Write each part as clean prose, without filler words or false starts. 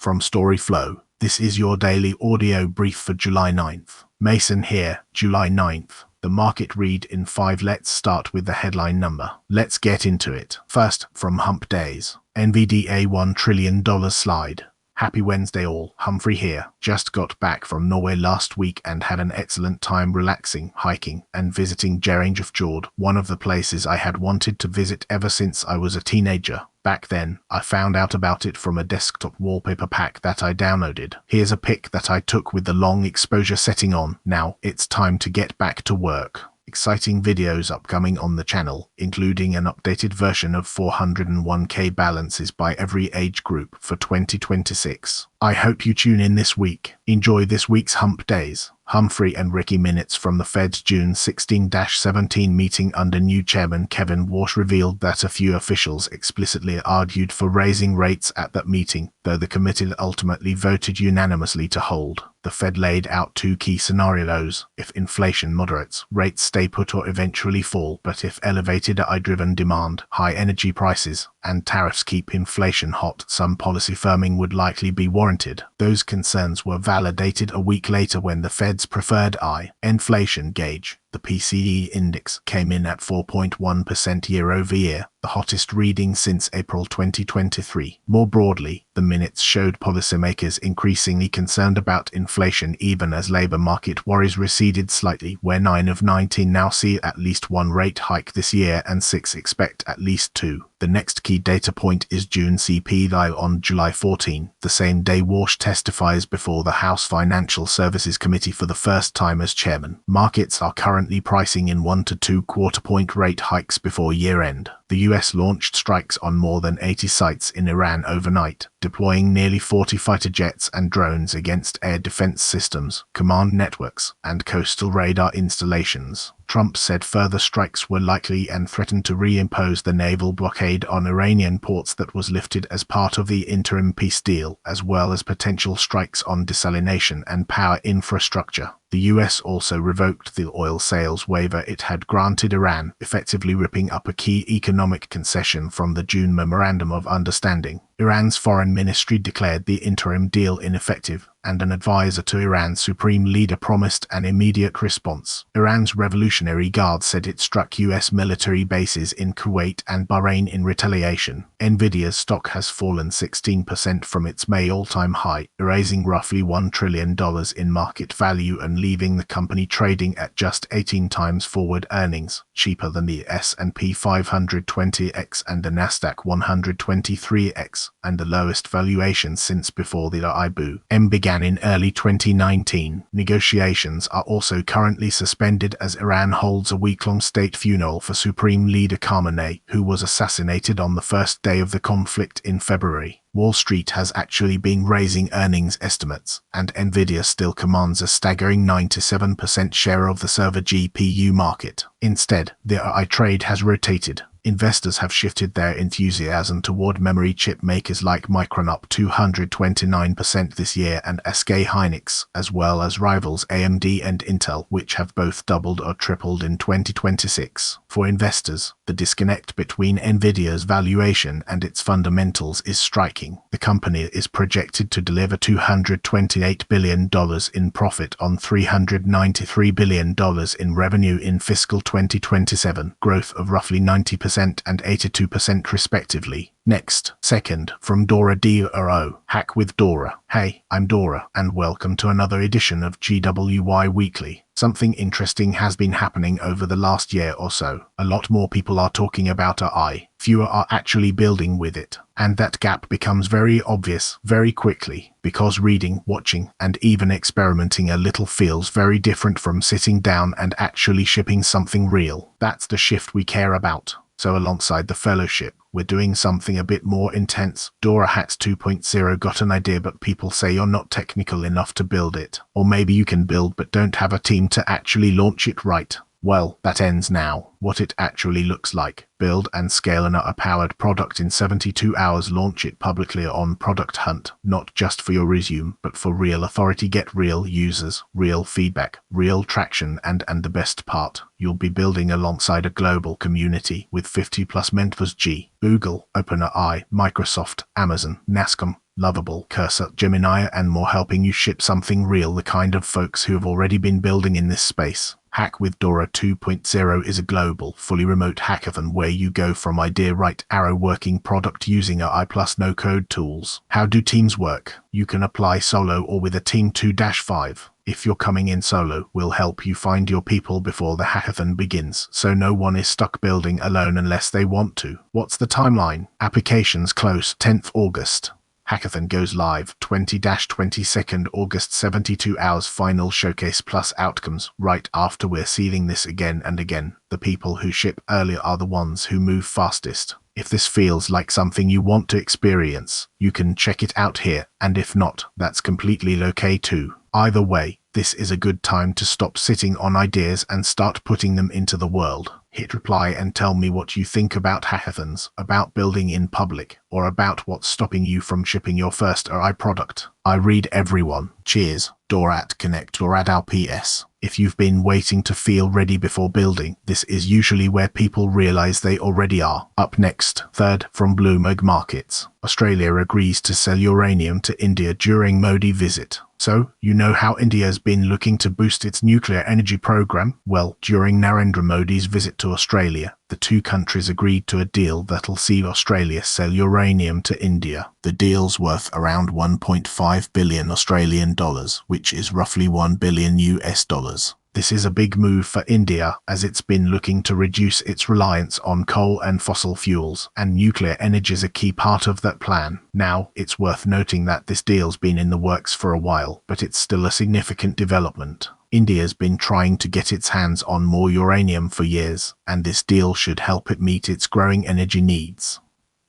From storyflo, this is your daily audio brief for July 9th. Mason here, July 9th. The market read in 5. Let's start with the headline number. Let's get into it. First, from Hump Days. NVDA $1 trillion slide. Happy Wednesday all, Humphrey here. Just got back from Norway last week and had an excellent time relaxing, hiking, and visiting Fjord, one of the places I had wanted to visit ever since I was a teenager. Back then, I found out about it from a desktop wallpaper pack that I downloaded. Here's a pic that I took with the long exposure setting on. Now, it's time to get back to work. Exciting videos upcoming on the channel, including an updated version of 401k balances by every age group for 2026. I hope you tune in this week. Enjoy this week's Hump Days. Humphrey and Ricky. Minutes from the Fed's June 16-17 meeting under new chairman Kevin Warsh revealed that a few officials explicitly argued for raising rates at that meeting, though the committee ultimately voted unanimously to hold. The Fed laid out two key scenarios: if inflation moderates, rates stay put or eventually fall, but if elevated AI-driven demand, high energy prices, and tariffs keep inflation hot, some policy firming would likely be warranted. Those concerns were validated a week later when the Fed's preferred inflation gauge, the PCE index, came in at 4.1% year-over-year, the hottest reading since April 2023. More broadly, the minutes showed policymakers increasingly concerned about inflation even as labor market worries receded slightly, where 9 of 19 now see at least one rate hike this year and 6 expect at least 2. The next key data point is June CPI on July 14, the same day Warsh testifies before the House Financial Services Committee for the first time as chairman. Markets are currently pricing in 1 to 2 quarter-point rate hikes before year-end. The US launched strikes on more than 80 sites in Iran overnight, deploying nearly 40 fighter jets and drones against air defense systems, command networks, and coastal radar installations. Trump said further strikes were likely and threatened to reimpose the naval blockade on Iranian ports that was lifted as part of the interim peace deal, as well as potential strikes on desalination and power infrastructure. The US also revoked the oil sales waiver it had granted Iran, effectively ripping up a key economic concession from the June Memorandum of Understanding. Iran's foreign ministry declared the interim deal ineffective, and an advisor to Iran's supreme leader promised an immediate response. Iran's Revolutionary Guard said it struck US military bases in Kuwait and Bahrain in retaliation. Nvidia's stock has fallen 16% from its May all-time high, erasing roughly $1 trillion in market value and leaving the company trading at just 18 times forward earnings, cheaper than the S&P 520x and the Nasdaq 123x, and the lowest valuation since before the IBU began in early 2019. Negotiations are also currently suspended as Iran holds a week-long state funeral for Supreme Leader Khamenei, who was assassinated on the first day of the conflict in February. Wall Street has actually been raising earnings estimates, and Nvidia still commands a staggering 97% share of the server GPU market. Instead, the AI trade has rotated. Investors have shifted their enthusiasm toward memory chip makers like Micron, up 229% this year, and SK Hynix, as well as rivals AMD and Intel, which have both doubled or tripled in 2026. For investors, the disconnect between Nvidia's valuation and its fundamentals is striking. The company is projected to deliver $228 billion in profit on $393 billion in revenue in fiscal 2027, growth of roughly 90% and 82% respectively. Next, second, from Dora DRO, Hack with Dora. Hey, I'm Dora, and welcome to another edition of GWY Weekly. Something interesting has been happening over the last year or so. A lot more people are talking about AI. Fewer are actually building with it. And that gap becomes very obvious very quickly, because reading, watching, and even experimenting a little feels very different from sitting down and actually shipping something real. That's the shift we care about. So alongside the fellowship, we're doing something a bit more intense. Dora Hacks 2.0 got an idea, but people say you're not technical enough to build it. Or maybe you can build but don't have a team to actually launch it right. Well, that ends now. What it actually looks like. Build and scale an AI-powered product in 72 hours. Launch it publicly on Product Hunt, not just for your resume, but for real authority. Get real users, real feedback, real traction, and the best part, you'll be building alongside a global community with 50 plus mentors. Google, OpenAI, Microsoft, Amazon, NASCOM, Lovable, Cursor, Gemini, and more, helping you ship something real. The kind of folks who have already been building in this space. Hack with Dora 2.0 is a global, fully remote hackathon where you go from idea right arrow working product using AI plus no-code tools. How do teams work? You can apply solo or with a team 2-5. If you're coming in solo, we'll help you find your people before the hackathon begins, so no one is stuck building alone unless they want to. What's the timeline? Applications close 10th August. Hackathon goes live 20-22nd August. 72 hours. Final showcase plus outcomes right after. We're seeing this again and again. The people who ship earlier are the ones who move fastest. If this feels like something you want to experience, you can check it out here, and if not, that's completely okay too. Either way, this is a good time to stop sitting on ideas and start putting them into the world. Hit reply and tell me what you think about hackathons, about building in public, or about what's stopping you from shipping your first AI product. I read everyone. Cheers. Dorat Connect or Adal PS. If you've been waiting to feel ready before building, this is usually where people realize they already are. Up next, third from Bloomberg Markets. Australia agrees to sell uranium to India during Modi visit. So, you know how India's been looking to boost its nuclear energy program? Well, during Narendra Modi's visit to Australia, the two countries agreed to a deal that'll see Australia sell uranium to India. The deal's worth around 1.5 billion Australian dollars, which is roughly 1 billion US dollars. This is a big move for India, as it's been looking to reduce its reliance on coal and fossil fuels, and nuclear energy is a key part of that plan. Now, it's worth noting that this deal's been in the works for a while, but it's still a significant development. India's been trying to get its hands on more uranium for years, and this deal should help it meet its growing energy needs.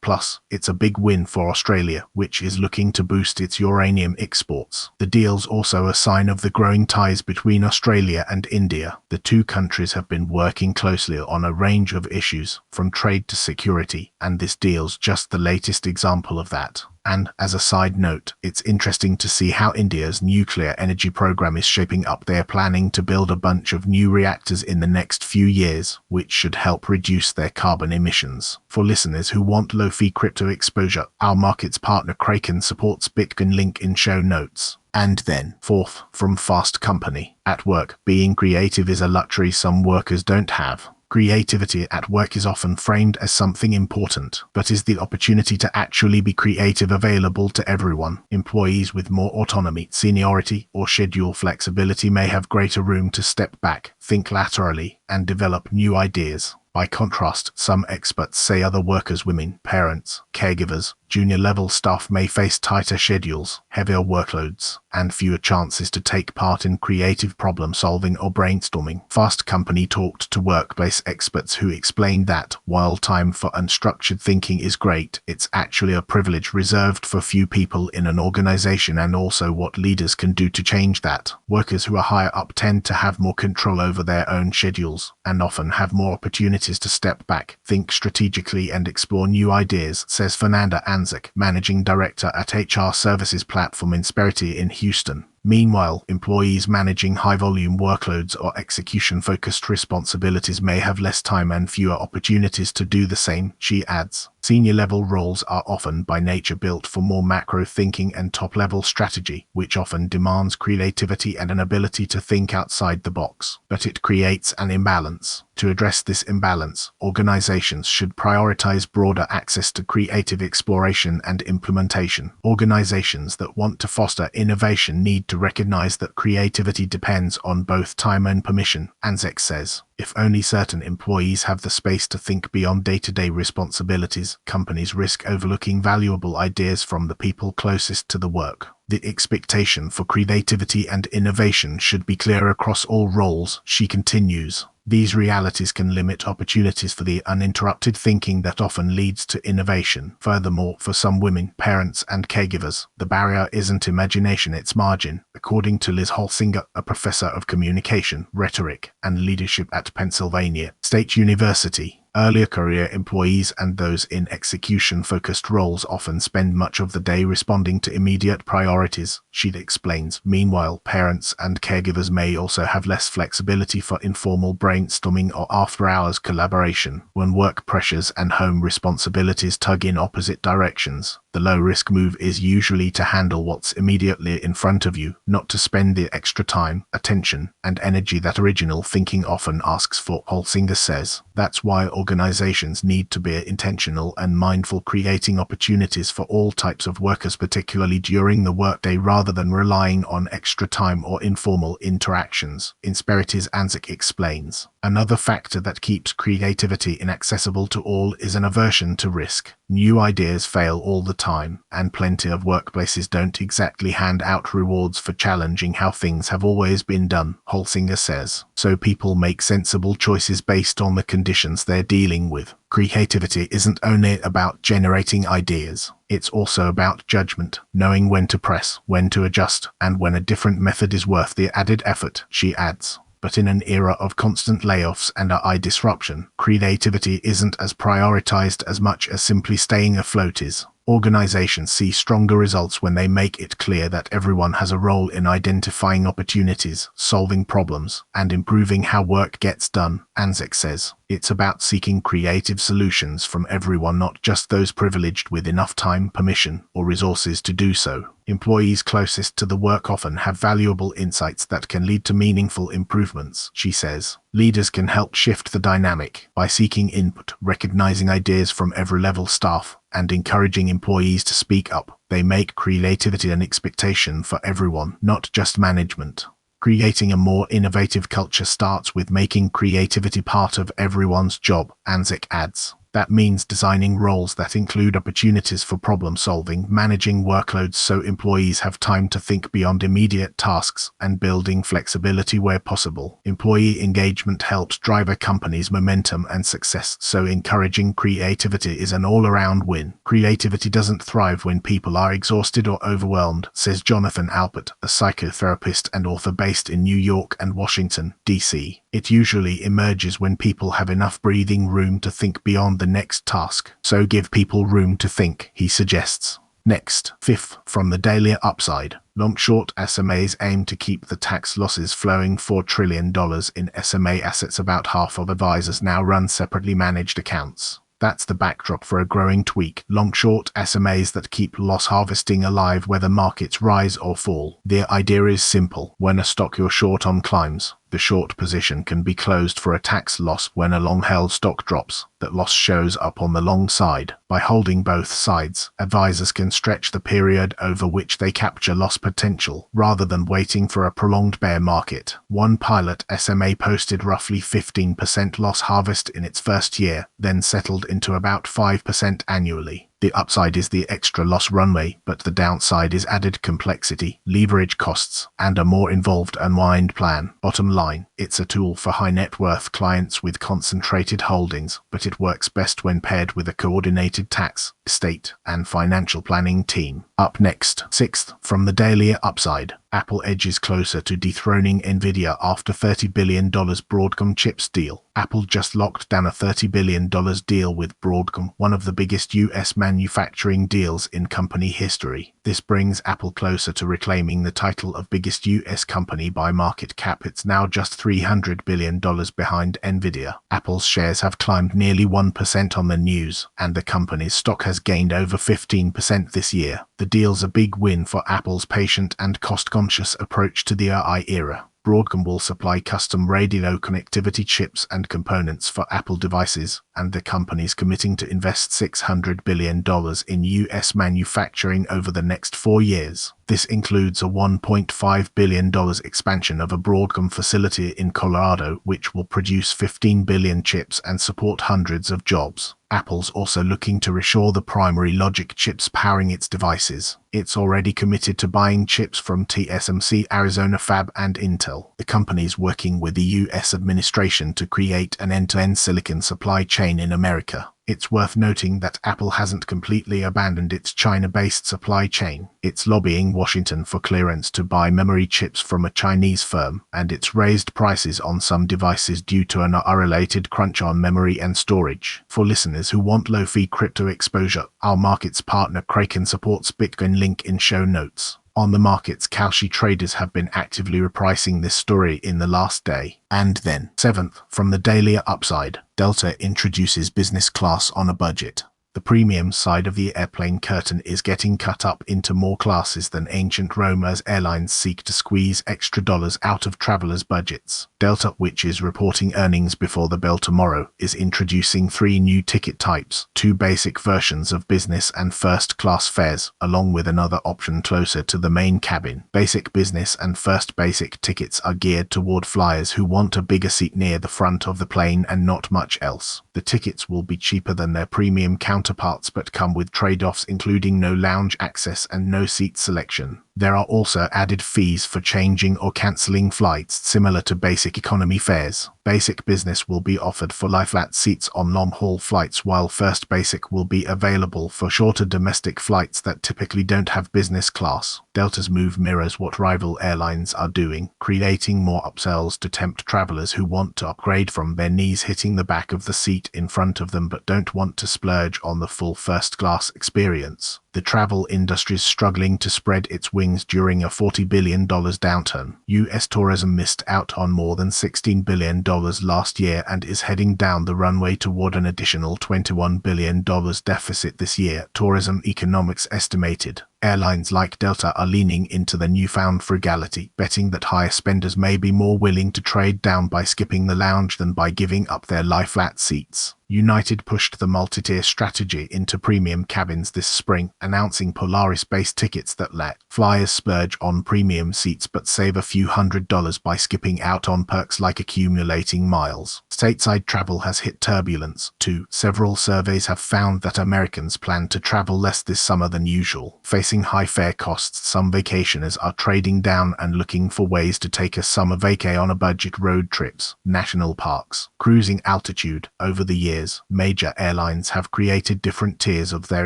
Plus, it's a big win for Australia, which is looking to boost its uranium exports. The deal's also a sign of the growing ties between Australia and India. The two countries have been working closely on a range of issues, from trade to security, and this deal's just the latest example of that. And, as a side note, it's interesting to see how India's nuclear energy program is shaping up. They're planning to build a bunch of new reactors in the next few years, which should help reduce their carbon emissions. For listeners who want low-fee crypto exposure, our markets partner Kraken supports Bitcoin, link in show notes. And then, fourth, from Fast Company. At work, being creative is a luxury some workers don't have. Creativity at work is often framed as something important, but is the opportunity to actually be creative available to everyone? Employees with more autonomy, seniority, or schedule flexibility may have greater room to step back, think laterally, and develop new ideas. By contrast, some experts say other workers, women, parents, caregivers, junior-level staff may face tighter schedules, heavier workloads, and fewer chances to take part in creative problem-solving or brainstorming. Fast Company talked to workplace experts who explained that, while time for unstructured thinking is great, it's actually a privilege reserved for few people in an organization, and also what leaders can do to change that. Workers who are higher up tend to have more control over their own schedules, and often have more opportunities to step back, think strategically, and explore new ideas, says Fernanda Anzac, Managing Director at HR Services Platform Insperity in Houston. Meanwhile, employees managing high-volume workloads or execution-focused responsibilities may have less time and fewer opportunities to do the same, she adds. Senior-level roles are often by nature built for more macro thinking and top-level strategy, which often demands creativity and an ability to think outside the box. But it creates an imbalance. To address this imbalance, organizations should prioritize broader access to creative exploration and implementation. Organizations that want to foster innovation need to recognize that creativity depends on both time and permission, Anzac says. If only certain employees have the space to think beyond day-to-day responsibilities, companies risk overlooking valuable ideas from the people closest to the work. The expectation for creativity and innovation should be clear across all roles, she continues. These realities can limit opportunities for the uninterrupted thinking that often leads to innovation. Furthermore, for some women, parents, and caregivers, the barrier isn't imagination, it's margin. According to Liz Holsinger, a professor of communication, rhetoric, and leadership at Pennsylvania State University, earlier career employees and those in execution-focused roles often spend much of the day responding to immediate priorities, she explains. Meanwhile, parents and caregivers may also have less flexibility for informal brainstorming or after-hours collaboration. When work pressures and home responsibilities tug in opposite directions, the low-risk move is usually to handle what's immediately in front of you, not to spend the extra time, attention, and energy that original thinking often asks for, Holsinger says. That's why organizations need to be intentional and mindful, creating opportunities for all types of workers, particularly during the workday, rather than relying on extra time or informal interactions. Inspiritis Anzik explains. Another factor that keeps creativity inaccessible to all is an aversion to risk. New ideas fail all the time, and plenty of workplaces don't exactly hand out rewards for challenging how things have always been done, Holsinger says. So people make sensible choices based on the conditions they're dealing with. Creativity isn't only about generating ideas, it's also about judgment, knowing when to press, when to adjust, and when a different method is worth the added effort, she adds. But in an era of constant layoffs and AI disruption, creativity isn't as prioritized as much as simply staying afloat is. Organizations see stronger results when they make it clear that everyone has a role in identifying opportunities, solving problems, and improving how work gets done, Anzik says. It's about seeking creative solutions from everyone, not just those privileged with enough time, permission, or resources to do so. Employees closest to the work often have valuable insights that can lead to meaningful improvements, she says. Leaders can help shift the dynamic by seeking input, recognizing ideas from every level staff, and encouraging employees to speak up. They make creativity an expectation for everyone, not just management. Creating a more innovative culture starts with making creativity part of everyone's job, Anzik adds. That means designing roles that include opportunities for problem solving, managing workloads so employees have time to think beyond immediate tasks, and building flexibility where possible. Employee engagement helps drive a company's momentum and success, so encouraging creativity is an all-around win. Creativity doesn't thrive when people are exhausted or overwhelmed, says Jonathan Alpert, a psychotherapist and author based in New York and Washington, D.C. It usually emerges when people have enough breathing room to think beyond the next task. So give people room to think, he suggests. Next, fifth, from the Daily Upside. Long-short SMAs aim to keep the tax losses flowing. $4 trillion in SMA assets. About half of advisors now run separately managed accounts. That's the backdrop for a growing tweak. Long-short SMAs that keep loss harvesting alive whether markets rise or fall. The idea is simple. When a stock you're short on climbs, the short position can be closed for a tax loss. When a long-held stock drops, that loss shows up on the long side. By holding both sides, advisors can stretch the period over which they capture loss potential, rather than waiting for a prolonged bear market. One pilot SMA posted roughly 15% loss harvest in its first year, then settled into about 5% annually. The upside is the extra loss runway, but the downside is added complexity, leverage costs, and a more involved unwind plan. Bottom line, it's a tool for high net worth clients with concentrated holdings, but it works best when paired with a coordinated tax, estate, and financial planning team. Up next, sixth, from the Daily Upside. Apple edges closer to dethroning Nvidia after $30 billion Broadcom chips deal. Apple just locked down a $30 billion deal with Broadcom, one of the biggest US manufacturing deals in company history. This brings Apple closer to reclaiming the title of biggest US company by market cap. It's now just $300 billion behind Nvidia. Apple's shares have climbed nearly 1% on the news, and the company's stock has gained over 15% this year. The deal's a big win for Apple's patient and cost-conscious approach to the AI era. Broadcom will supply custom radio connectivity chips and components for Apple devices, and the company's committing to invest $600 billion in US manufacturing over the next 4 years. This includes a $1.5 billion expansion of a Broadcom facility in Colorado, which will produce 15 billion chips and support hundreds of jobs. Apple's also looking to reshore the primary logic chips powering its devices. It's already committed to buying chips from TSMC, Arizona Fab, and Intel. The company's working with the US administration to create an end-to-end silicon supply chain in America. It's worth noting that Apple hasn't completely abandoned its China-based supply chain. It's lobbying Washington for clearance to buy memory chips from a Chinese firm, and it's raised prices on some devices due to an unrelated crunch on memory and storage. For listeners who want low-fee crypto exposure, our markets partner Kraken supports Bitcoin, link in show notes. On the markets, Kalshi traders have been actively repricing this story in the last day. And then, 7th, from the daily upside, Delta introduces business class on a budget. The premium side of the airplane curtain is getting cut up into more classes than ancient Rome as airlines seek to squeeze extra dollars out of travelers' budgets. Delta, which is reporting earnings before the bell tomorrow, is introducing 3 new ticket types, 2 basic versions of business and first class fares, along with another option closer to the main cabin. Basic business and first basic tickets are geared toward flyers who want a bigger seat near the front of the plane and not much else. The tickets will be cheaper than their premium counterparts but come with trade-offs including no lounge access and no seat selection. There are also added fees for changing or cancelling flights similar to basic economy fares. Basic business will be offered for lie-flat seats on long-haul flights, while first basic will be available for shorter domestic flights that typically don't have business class. Delta's move mirrors what rival airlines are doing, creating more upsells to tempt travelers who want to upgrade from their knees hitting the back of the seat in front of them but don't want to splurge on the full first-class experience. The travel industry is struggling to spread its wings during a $40 billion downturn. U.S. tourism missed out on more than $16 billion last year and is heading down the runway toward an additional $21 billion deficit this year, Tourism Economics estimated. Airlines like Delta are leaning into the newfound frugality, betting that higher spenders may be more willing to trade down by skipping the lounge than by giving up their lie-flat seats. United pushed the multi-tier strategy into premium cabins this spring, announcing Polaris-based tickets that let flyers splurge on premium seats but save a few $100s by skipping out on perks like accumulating miles. Stateside travel has hit turbulence, too. Several surveys have found that Americans plan to travel less this summer than usual. Facing high fare costs, some vacationers are trading down and looking for ways to take a summer vacay on a budget. Road trips, national parks, cruising altitude. Over the years, major airlines have created different tiers of their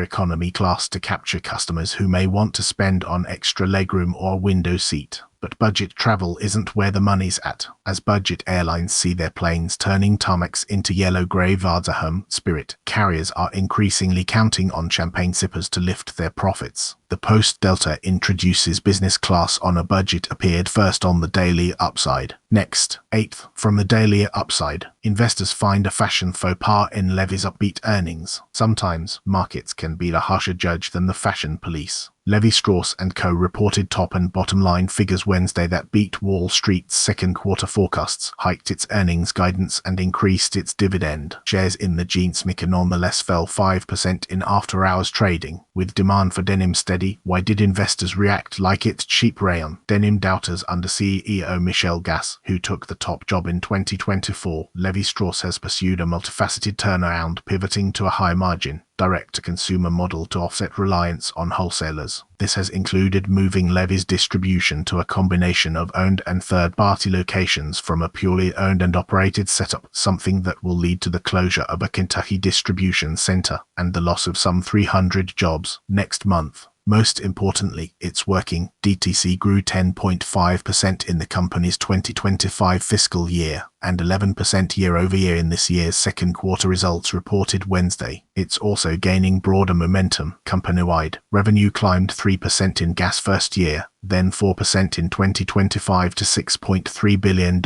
economy class to capture customers who may want to spend on extra legroom or window seat. But budget travel isn't where the money's at, as budget airlines see their planes turning tarmacs into yellow-grey Varda Spirit carriers are increasingly counting on champagne sippers to lift their profits. The post-Delta introduces business class on a budget appeared first on the daily upside. Next, 8th, from the daily upside, investors find a fashion faux pas in Levy's upbeat earnings. Sometimes, markets can be a harsher judge than the fashion police. Levi Strauss & Co. reported top and bottom line figures Wednesday that beat Wall Street's second quarter forecasts, hiked its earnings guidance and increased its dividend. Shares in the jeans maker nonetheless fell 5% in after-hours trading, with demand for denim steady. Why did investors react like it's cheap rayon? Denim doubters under CEO Michelle Gass, who took the top job in 2024. Levi Strauss has pursued a multifaceted turnaround, pivoting to a high-margin, direct-to-consumer model to offset reliance on wholesalers. This has included moving Levi's distribution to a combination of owned and third-party locations from a purely owned and operated setup, something that will lead to the closure of a Kentucky distribution center and the loss of some 300 jobs next month. Most importantly, it's working. DTC grew 10.5% in the company's 2025 fiscal year and 11% year-over-year in this year's second quarter results reported Wednesday. It's also gaining broader momentum company-wide. Revenue climbed 3% in gas first year, then 4% in 2025 to $6.3 billion.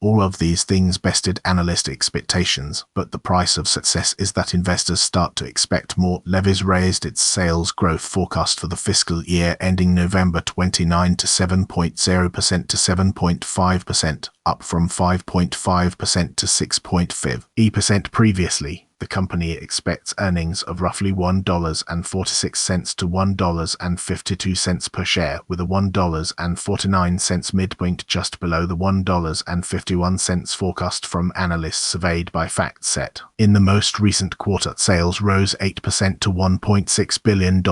All of these things bested analyst expectations, but the price of success is that investors start to expect more. Levi's raised its sales growth forecast for the fiscal year ending November 29 to 7.0% to 7.5%, up from 5.5% to 6.5% previously. The company expects earnings of roughly $1.46 to $1.52 per share, with a $1.49 midpoint just below the $1.51 forecast from analysts surveyed by FactSet. In the most recent quarter, sales rose 8% to $1.6 billion,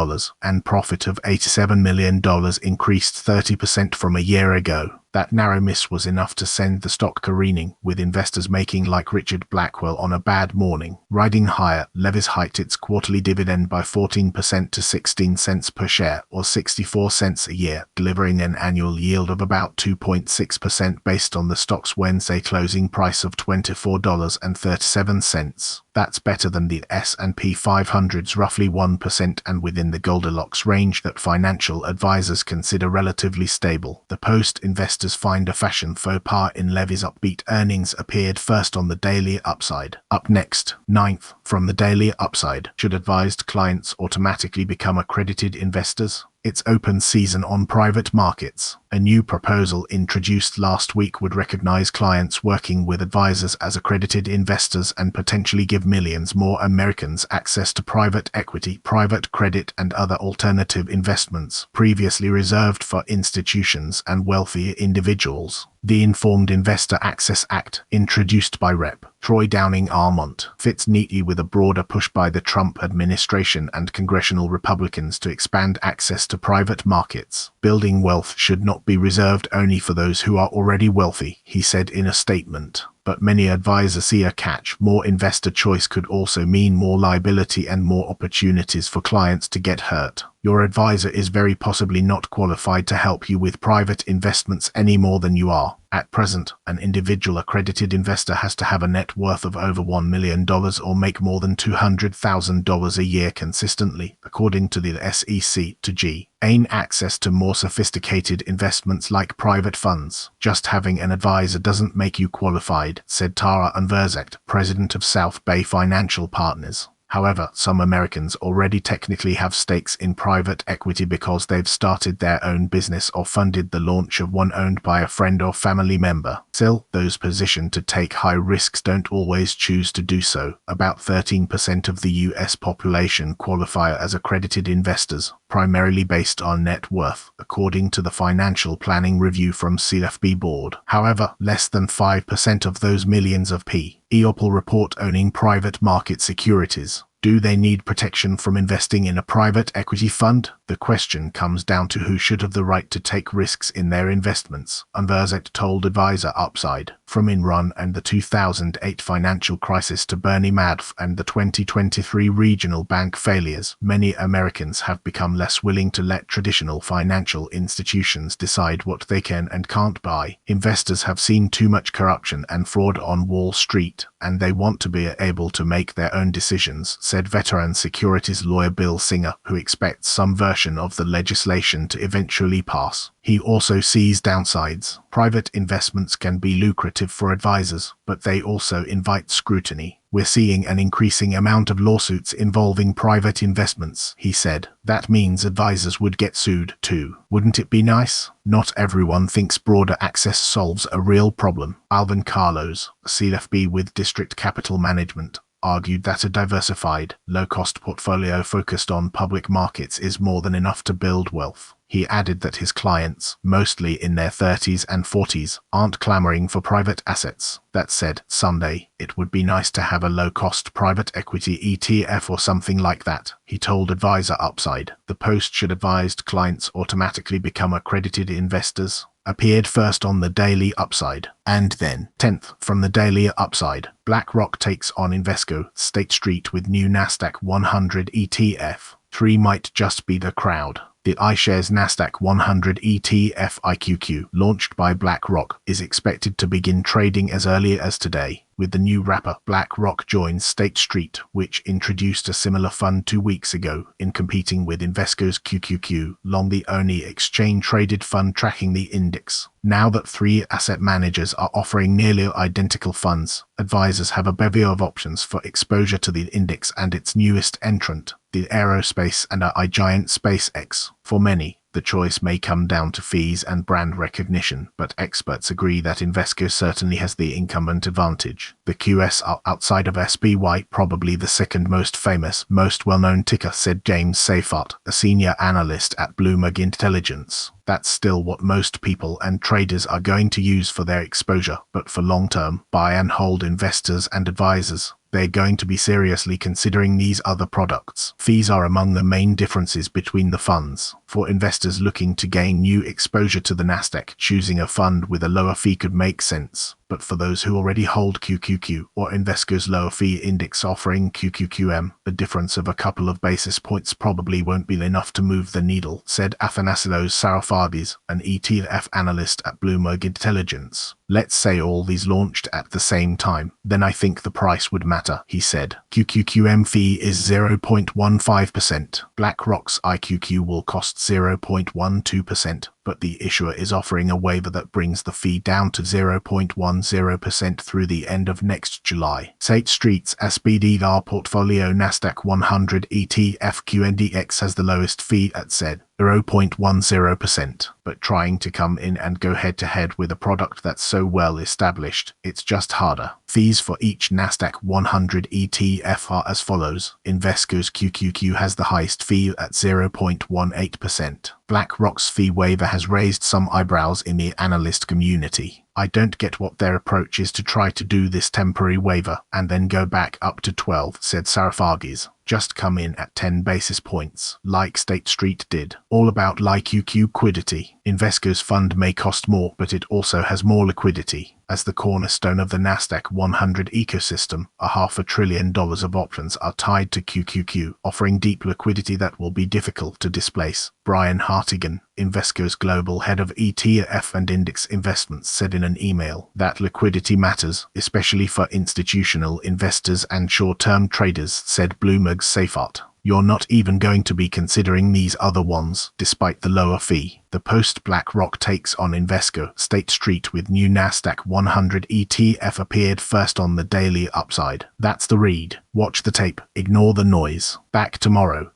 and profit of $87 million increased 30% from a year ago. That narrow miss was enough to send the stock careening, with investors making like Richard Blackwell on a bad morning. Riding higher, Levi's hiked its quarterly dividend by 14% to 16 cents per share, or 64 cents a year, delivering an annual yield of about 2.6% based on the stock's Wednesday closing price of $24.37. That's better than the S&P 500's roughly 1% and within the Goldilocks range that financial advisors consider relatively stable. The Post investors find a fashion faux pas in Levi's upbeat earnings appeared first on the Daily Upside. Up next, 9th, from the Daily Upside. Should advised clients automatically become accredited investors? It's open season on private markets. A new proposal introduced last week would recognize clients working with advisors as accredited investors and potentially give millions more Americans access to private equity, private credit, and other alternative investments previously reserved for institutions and wealthier individuals. The Informed Investor Access Act, introduced by Rep. Troy Downing Almont, fits neatly with a broader push by the Trump administration and congressional Republicans to expand access to private markets. Building wealth should not be reserved only for those who are already wealthy, he said in a statement. But many advisors see a catch. More investor choice could also mean more liability and more opportunities for clients to get hurt. Your advisor is very possibly not qualified to help you with private investments any more than you are. At present, an individual accredited investor has to have a net worth of over $1 million or make more than $200,000 a year consistently, according to the SEC. To gain access to more sophisticated investments like private funds, just having an advisor doesn't make you qualified, said Tara Unverzect, president of South Bay Financial Partners. However, some Americans already technically have stakes in private equity because they've started their own business or funded the launch of one owned by a friend or family member. Still, those positioned to take high risks don't always choose to do so. About 13% of the U.S. population qualify as accredited investors, primarily based on net worth, according to the Financial Planning Review from CFP Board. However, less than 5% of those millions of people report owning private market securities. Do they need protection from investing in a private equity fund? The question comes down to who should have the right to take risks in their investments, Unverzect told Advisor Upside. From Enron and the 2008 financial crisis to Bernie Madoff and the 2023 regional bank failures, many Americans have become less willing to let traditional financial institutions decide what they can and can't buy. Investors have seen too much corruption and fraud on Wall Street, and they want to be able to make their own decisions, said veteran securities lawyer Bill Singer, who expects some version of the legislation to eventually pass. He also sees downsides. Private investments can be lucrative for advisors, but they also invite scrutiny. We're seeing an increasing amount of lawsuits involving private investments, he said. That means advisors would get sued too. Wouldn't it be nice? Not everyone thinks broader access solves a real problem. Alvin Carlos, a CFP with District Capital Management, argued that a diversified, low-cost portfolio focused on public markets is more than enough to build wealth. He added that his clients, mostly in their 30s and 40s, aren't clamoring for private assets. That said, someday, it would be nice to have a low-cost private equity ETF or something like that, he told Advisor Upside. The Post should advised clients automatically become accredited investors. Appeared first on the Daily Upside, and then 10th from the Daily Upside. BlackRock takes on Invesco State Street with new Nasdaq 100 ETF. 3 might just be the crowd. The iShares Nasdaq 100 ETF IQQ, launched by BlackRock, is expected to begin trading as early as today. With the new wrapper, BlackRock joins State Street, which introduced a similar fund 2 weeks ago, in competing with Invesco's QQQ, long the only exchange-traded fund tracking the index. Now that 3 asset managers are offering nearly identical funds, advisors have a bevy of options for exposure to the index and its newest entrant, the aerospace and AI giant SpaceX. For many, the The choice may come down to fees and brand recognition, but experts agree that Invesco certainly has the incumbent advantage. The QSR outside of SPY, probably the second most famous, most well-known ticker, said James Seifert, a senior analyst at Bloomberg Intelligence. That's still what most people and traders are going to use for their exposure, but for long-term, buy and hold investors and advisors, they're going to be seriously considering these other products. Fees are among the main differences between the funds. For investors looking to gain new exposure to the Nasdaq, choosing a fund with a lower fee could make sense. But for those who already hold QQQ or Invesco's lower fee index offering QQQM, the difference of a couple of basis points probably won't be enough to move the needle, said Athanasios Sarafardis, an ETF analyst at Bloomberg Intelligence. Let's say all these launched at the same time, then I think the price would matter, he said. QQQM fee is 0.15%. BlackRock's IQQ will cost 0.12%. But the issuer is offering a waiver that brings the fee down to 0.10% through the end of next July. State Street's SPDR portfolio Nasdaq 100 ETF QNDX has the lowest fee at said 0.10%, but trying to come in and go head-to-head with a product that's so well established, it's just harder. Fees for each Nasdaq 100 ETF are as follows. Invesco's QQQ has the highest fee at 0.18%. BlackRock's fee waiver has raised some eyebrows in the analyst community. I don't get what their approach is to try to do this temporary waiver and then go back up to 12, said Sarafagis. Just come in at 10 basis points, like State Street did. All about LiQQ liquidity. Invesco's fund may cost more, but it also has more liquidity. As the cornerstone of the Nasdaq 100 ecosystem, $500 billion of options are tied to QQQ, offering deep liquidity that will be difficult to displace. Brian Hartigan, Invesco's global head of ETF and index investments, said in an email that liquidity matters, especially for institutional investors and short-term traders, said Bloomberg's Seifert. You're not even going to be considering these other ones, despite the lower fee. The post-BlackRock takes on Invesco, State Street with new Nasdaq 100 ETF appeared first on the daily upside. That's the read. Watch the tape. Ignore the noise. Back tomorrow.